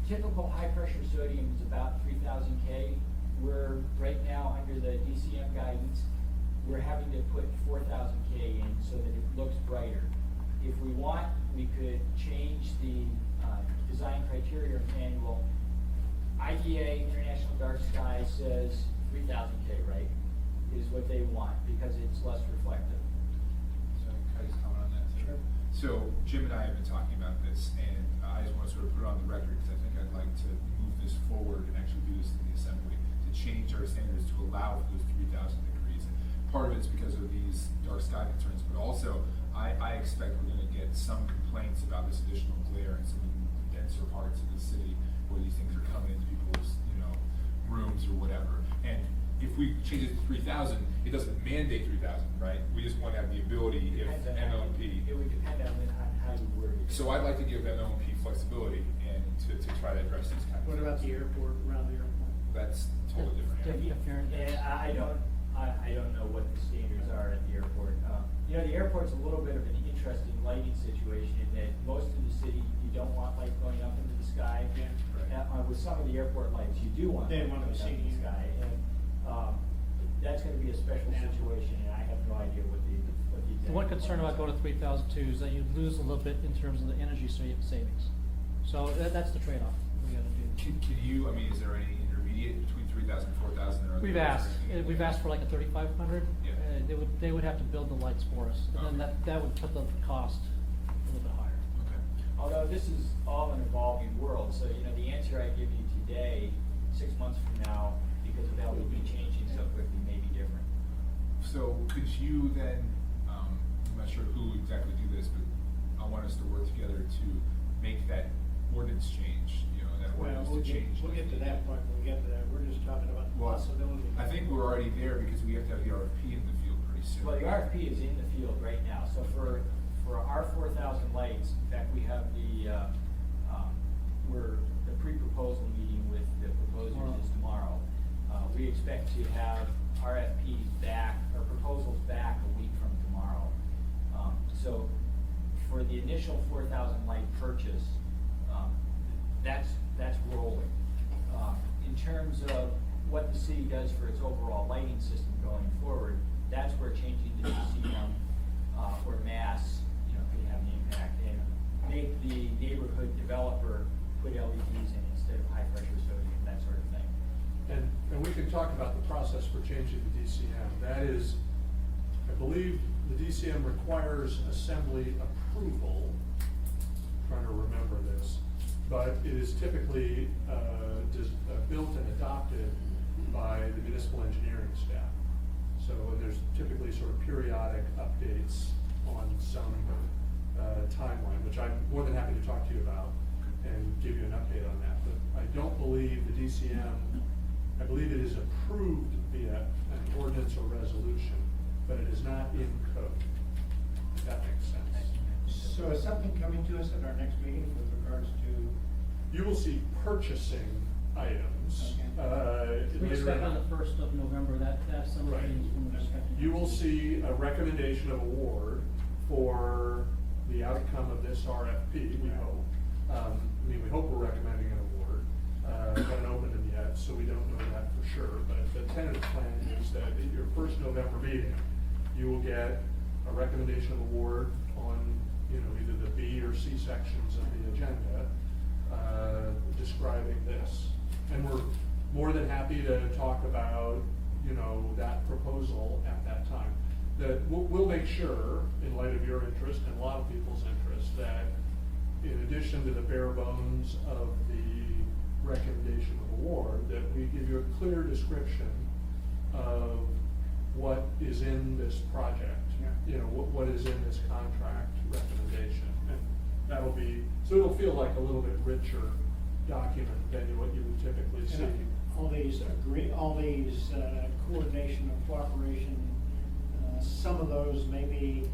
Typical high pressure sodium is about 3,000 K. We're right now under the DCM guidance, we're having to put 4,000 K in so that it looks brighter. If we want, we could change the design criteria manual. IDA, International Dark Sky, says 3,000 K, right, is what they want because it's less reflective. So can I just comment on that too? Sure. So Jim and I have been talking about this, and I just want to sort of put it on the record because I think I'd like to move this forward and actually do this in the assembly to change our standards to allow for those 3,000 degrees. And part of it's because of these dark sky concerns, but also I expect we're going to get some complaints about this additional glare in some of the denser parts of the city where these things are coming into people's, rooms or whatever. And if we change it to 3,000, it doesn't mandate 3,000, right? We just want to have the ability if Depends on how MLMP. It would depend on how you word it. So I'd like to give MLMP flexibility and to try to address these kinds of. What about the things. airport, around the airport? That's totally different. And I don't know what the standards are at the airport. The airport's a little bit of an interesting lighting situation in that most of the city, you don't want light going up into the sky. Yeah. With some of the airport lights, you do want They light want going to up see in the you. sky. And that's gonna be a special situation, and I have no idea what the exact. The one concern about going to 3,002 is that you lose a little bit in terms of the energy savings. So that's the trade-off we gotta do. Can you, is there any intermediate between 3,000 and 4,000? Or We've asked for like a 3,500. Yeah. They would have to build the lights for us, and then that would put the cost a little bit higher. Okay. Although this is all an evolving world, so the answer I give you today, 6 months from now, because of LED changing so quickly, may be different. So could you then, I'm not sure who exactly do this, but I want us to work together to make that ordinance change, that Well, ordinance we'll to change. get to that point when we get to that. We're just talking about the Well, possibility. I think we're already there because we have to have the RFP in the field pretty soon. Well, the RFP is in the field right now, so for our 4,000 lights, in fact, we have the pre-proposal meeting with the proposers is tomorrow. We expect to have RFPs back, or proposals back a week from tomorrow. So for the initial 4,000 light purchase, that's rolling. In terms of what the city does for its overall lighting system going forward, that's where changing the DCM or mass, could have an impact and make the neighborhood developer put LEDs in instead of high pressure sodium, that sort of thing. And we can talk about the process for changing the DCM. That is, I believe the DCM requires assembly approval. I'm trying to remember this, but it is typically built and adopted by the municipal engineering staff. So there's typically sort of periodic updates on some timeline, which I'm more than happy to talk to you about and give you an update on that. But I don't believe the DCM, I believe it is approved via an ordinance or resolution, but it is not in code, if that makes sense. So is something coming to us at our next meeting with regards to? You will see purchasing items. We later expect in- on the 1st of November, that's some Right. things when we're expecting. You will see a recommendation of award for the outcome of this RFP, we hope. I mean, we hope we're recommending an award. Haven't opened them yet, so we don't know that for sure, but the tentative plan is that at your first November meeting, you will get a recommendation of award on, either the B or C sections of the agenda, describing this. And we're more than happy to talk about, that proposal at that time. That we'll make sure, in light of your interest and a lot of people's interest, that in addition to the bare bones of the recommendation of award, that we give you a clear description of what is in this project. What is in this contract recommendation. And that'll be, so it'll feel like a little bit richer document than what you would typically see. All these coordination and cooperation, some of those maybe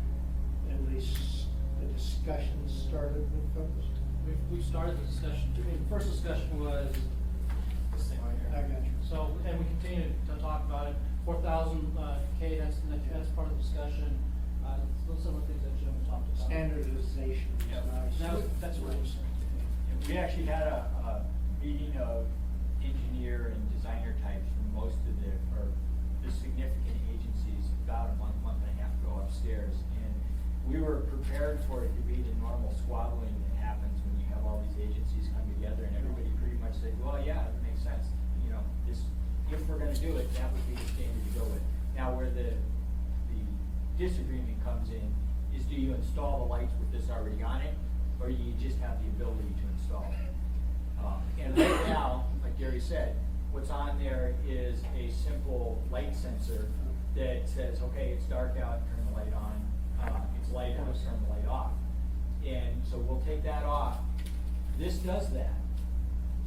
at least the discussion started with those. We started the discussion, the first discussion was this thing right here. I got you. So, and we continue to talk about it. 4,000 K, that's part of the discussion. Those are the things that Jim talked about. Standardization is Yep. nice. That's what I'm saying. We actually had a meeting of engineer and designer types from most of the significant agencies about a month and a half ago upstairs. And we were prepared for it to be the normal squabbling that happens when you have all these agencies come together, and everybody pretty much said, well, yeah, it makes sense. If we're gonna do it, that would be the standard to go with. Now, where the disagreement comes in is, do you install the lights with this already on it, or do you just have the ability to install it? And right now, like Gary said, what's on there is a simple light sensor that says, okay, it's dark out, turn the light on, it's light out, turn the light off. And so we'll take that off. This does that.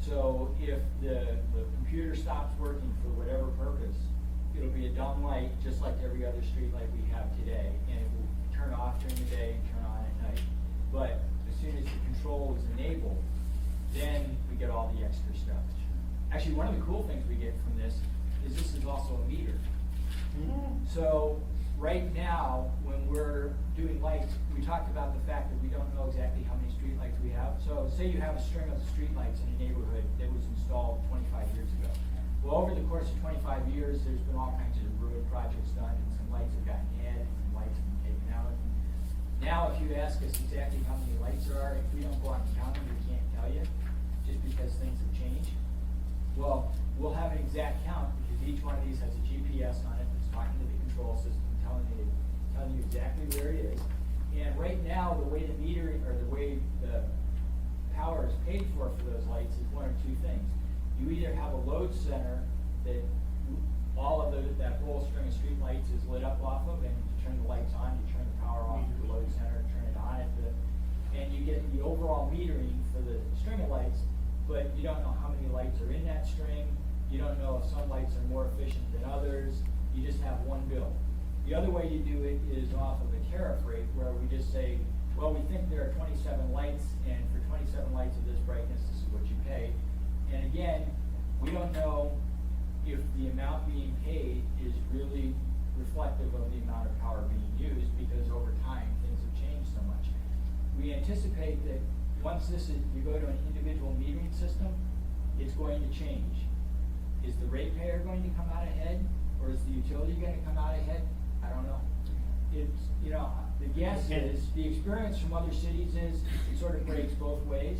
So if the computer stops working for whatever purpose, it'll be a dumb light, just like every other street light we have today, and it will turn off during the day and turn on at night. But as soon as the control is enabled, then we get all the extra stuff. Actually, one of the cool things we get from this is also a meter. So right now, when we're doing lights, we talked about the fact that we don't know exactly how many street lights we have. So say you have a string of street lights in a neighborhood that was installed 25 years ago. Well, over the course of 25 years, there's been all kinds of road projects done, and some lights have gotten added, and some lights have been taken out. Now, if you ask us exactly how many lights there are, if we don't go out and count them, we can't tell you, just because things have changed. Well, we'll have an exact count, because each one of these has a GPS on it that's talking to the control system, telling you exactly where it is. And right now, the way the metering, or the way the power is paid for those lights is one of two things. You either have a load center that all of that whole string of street lights is lit up off of, and you turn the lights on, you turn the power off at the load center, turn it on and you get the overall metering for the string of lights, but you don't know how many lights are in that string. You don't know if some lights are more efficient than others. You just have one bill. The other way you do it is off of a tariff rate, where we just say, well, we think there are 27 lights, and for 27 lights of this brightness, this is what you pay. And again, we don't know if the amount being paid is really reflective of the amount of power being used, because over time, things have changed so much. We anticipate that once you go to an individual metering system, it's going to change. Is the ratepayer going to come out ahead, or is the utility going to come out ahead? I don't know. It's, the guess is, the experience from other cities is, it sort of breaks both ways.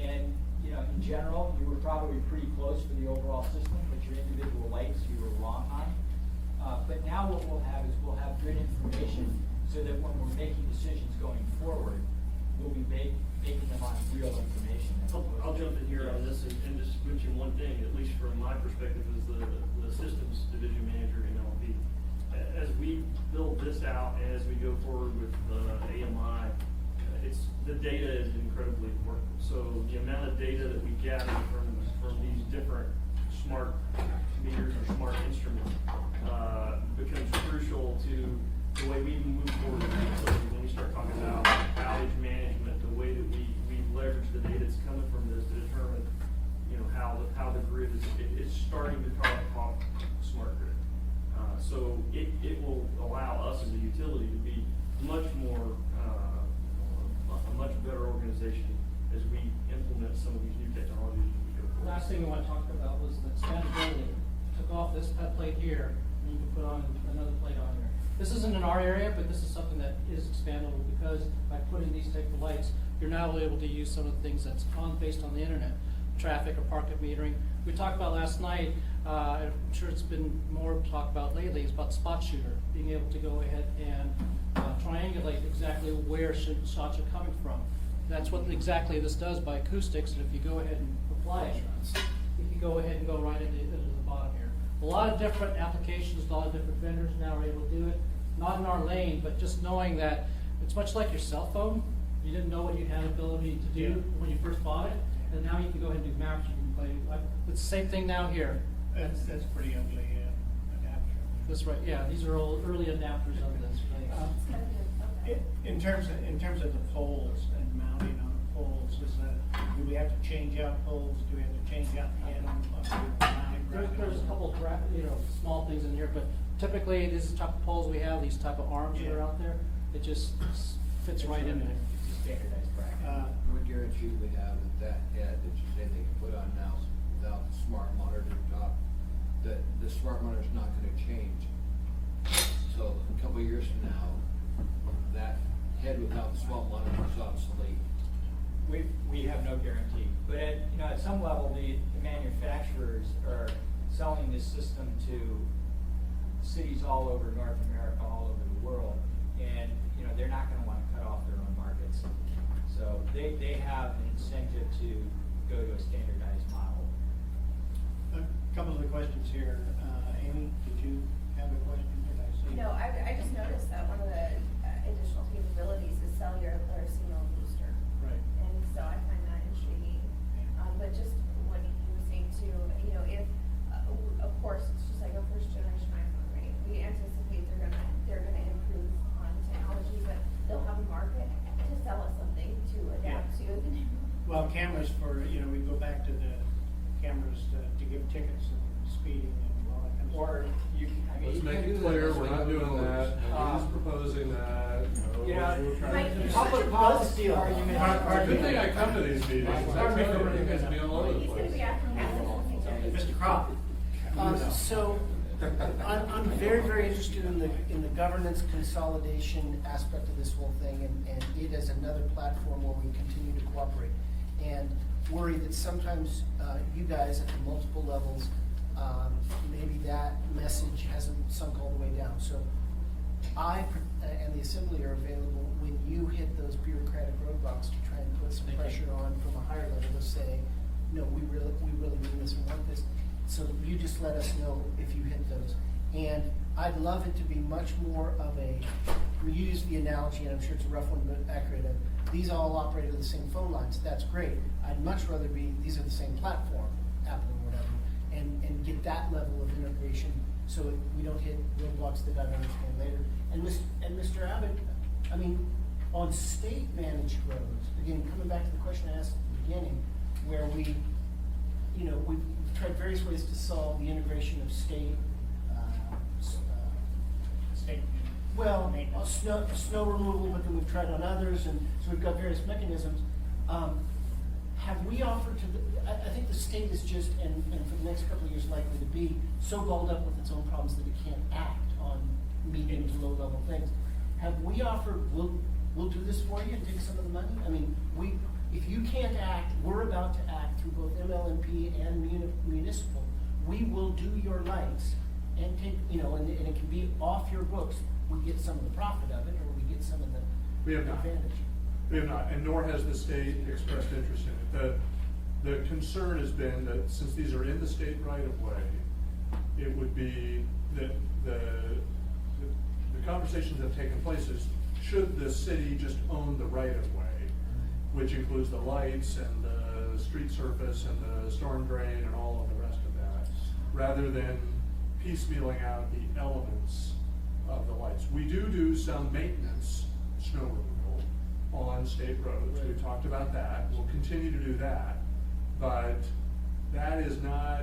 And, in general, you were probably pretty close for the overall system, but your individual lights you were wrong on. But now what we'll have is we'll have good information, so that when we're making decisions going forward, we'll be making them on real information. I'll jump in here on this and just mention one thing, at least from my perspective as the systems division manager in LP. As we build this out, and as we go forward with AMI, the data is incredibly important. So the amount of data that we gather from these different smart meters or smart instruments becomes crucial to the way we move forward with the utility. When we start talking about outage management, the way that we leverage the data that's coming from this to determine, how the grid is starting to talk smart grid. So it will allow us as a utility to be much more, a much better organization as we implement an expandability. Took off this plate here, and you can put on another plate on here. This isn't in our area, but this is something that is expandable because by putting these type of lights, you're now able to use some of the things that's based on the internet, traffic or parking metering. We talked about last night, I'm sure it's been more talked about lately, is about spot shooter, being able to go ahead and triangulate exactly where shots are coming from. That's what exactly this does by acoustics, and if you go ahead and apply it, you can go ahead and go right into the bottom here. A lot of different applications, a lot of different vendors now are able to do it. Not in our lane, but just knowing that it's much like your cell phone. You didn't know what you had ability to do when you first bought it, and now you can go ahead and do maps. You can play. It's the same thing now here. That's pretty ugly adapter. That's right. Yeah, these are all early adapters of this. It's kind of good, okay. In terms of the poles and mounting on the poles, do we have to change out poles? Do we have to change out the end There's a couple of small things in here, but typically this is the type of poles we have. These type of arms that are out there. It just fits right in there. Standardized bracket. What guarantee do we have that head that you say they can put on now without the smart monitor top, that the smart monitor's not gonna change? So a couple of years from now, that head without the smart monitor is obsolete. We have no guarantee, but at some level, the manufacturers are selling this system to cities all over North America, all over the world, and they're not going to want to cut off their own markets. So they have an incentive to go to a standardized model. A couple of the questions here. Amy, did you have a question? Did I see? No, I just noticed that one of the additional capabilities is cellular signal booster. Right. And so I find that intriguing. But just what you were saying too, if, of course, it's just like a first generation iPhone, right? We anticipate they're gonna improve on technology, but they'll have a market to sell us something to adapt to. Well, cameras we go back to the cameras to give tickets and speeding and all that kind of stuff. Or Let's make it clear, we're not doing that, nobody's proposing that, we're trying to. Public policy argument. Good thing I come to these meetings, I tell you, you guys be all over the He's gonna place. be asking questions. Mr. Crop. So, I'm very, very interested in the governance consolidation aspect of this whole thing, and it as another platform where we continue to cooperate. And worry that sometimes, you guys at the multiple levels, maybe that message hasn't sunk all the way down. So I and the assembly are available when you hit those bureaucratic roadblocks to try and put some pressure on from a higher level to say, no, we really mean this and want this. So you just let us know if you hit those. And I'd love it to be much more of we use the analogy, and I'm sure it's a rough one, but accurate, of these all operate on the same phone lines. That's great. I'd much rather these are the same platform, Apple or whatever, and get that level of integration so we don't hit roadblocks that I don't understand later. And Mr. Abbott, I mean, on state managed roads, again, coming back to the question I asked at the beginning, where we've tried various ways to solve the integration of state, snow removal, but then we've tried on others, and so we've got various mechanisms. Have we offered I think the state is just, and for the next couple of years likely to be, so balled up with its own problems that it can't act on medium to low level things. Have we offered, we'll do this for you and take some of the money? I mean, if you can't act, we're about to act through both MLMP and municipal. We will do your lights and take, and it can be off your books. We get some of the profit of it, or we get some of the advantage. We have not, and nor has the state expressed interest in it. The concern has been that since these are in the state right of way, it would be that the conversations that have taken place is, should the city just own the right of way, which includes the lights and the street surface and the storm drain and all of the rest of that, rather than piecemealing out the elements of the lights. We do some maintenance, snow removal, on state roads. We've talked about that. We'll continue to do that. But that is not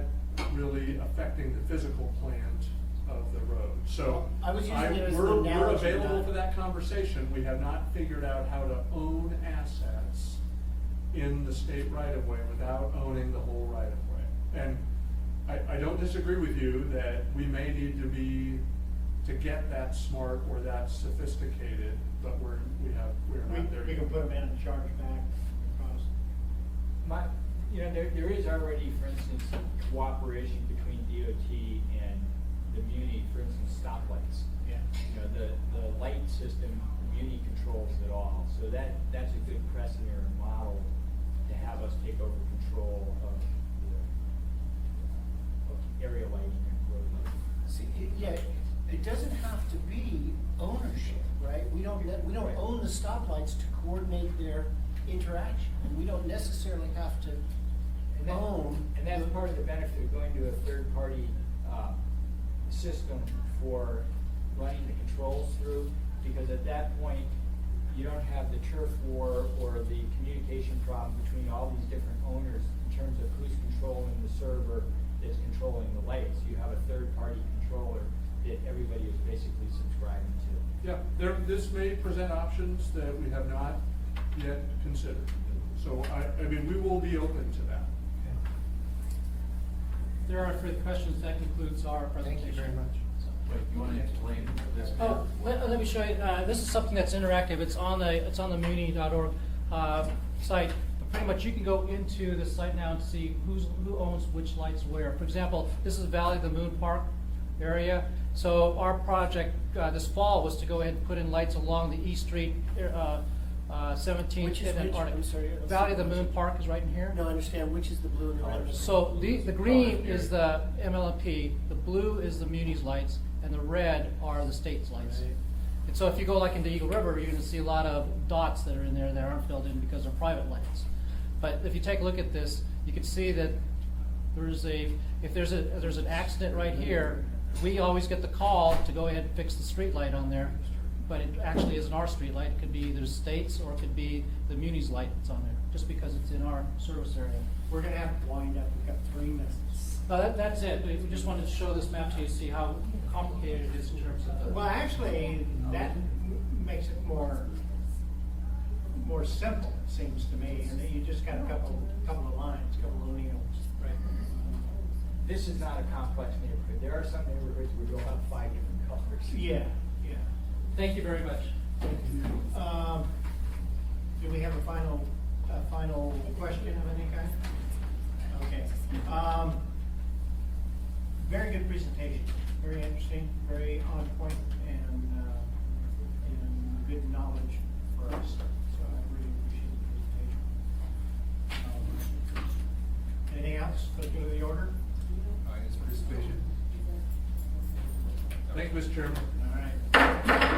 really affecting the physical plant of the road. So I was using it as an we're analogy, available not- for that conversation. We have not figured out how to own assets in the state right of way without owning the whole right of way. And I don't disagree with you that we may need to get that smart or that sophisticated, but we're not there We yet. can put them in and charge back across. There is already, for instance, cooperation between DOT and the Muni, for instance, stoplights. Yeah. The light system, Muni controls it all, so that's a good precedent or model to have us take over control of the area lighting and road lighting. See, yeah, it doesn't have to be ownership, right? We don't Right. own the stoplights to coordinate their interaction, and we don't necessarily have to own. And that's part of the benefit of going to a third-party system for running the controls through, because at that point, you don't have the turf war or the communication problem between all these different owners in terms of who's controlling the server that's controlling the lights. You have a third-party controller that everybody is basically subscribing to. Yeah, this may present options that we have not yet considered. So I mean, we will be open to that. If there are further questions, that concludes our Thank presentation. you very much. Wait, you want to explain this? Oh, let me show you, this is something that's interactive, it's on the muni.org site. But pretty much you can go into the site now and see who owns which lights where. For example, this is Valley of the Moon Park area. So our project this fall was to go ahead and put in lights along the East Street, 17th. Which is and then which? Arctic. I'm sorry. Valley of the Moon Park is right in here. No, I understand, which is the blue and the red? So the green is the MLMP, the blue is the Muni's lights, and the red are the state's lights. Right. And so if you go like into Eagle River, you're gonna see a lot of dots that are in there that aren't filled in because they're private lights. But if you take a look at this, you can see that if there's an accident right here, we always get the call to go ahead and fix the street light on there. But it actually isn't our street light, it could be either state's or it could be the Muni's light that's on there, just because it's in our service area. We're gonna have to wind up, we've got 3 minutes. That's it. We just wanted to show this map to you, see how complicated it is in terms of the. Well, actually, that makes it more simple, it seems to me, and then you just got a couple of lines, couple of needles. Right. This is not a complex neighborhood. There are some neighborhoods where you'll have 5 different colors. Yeah. Thank you very much. Do we have a final question of any kind? Okay. Very good presentation, very interesting, very on point, and good knowledge for us. So I really appreciate the presentation. Anything else? Let's go to the order. Audience participation. Thank you, Mr. Chairman. All right.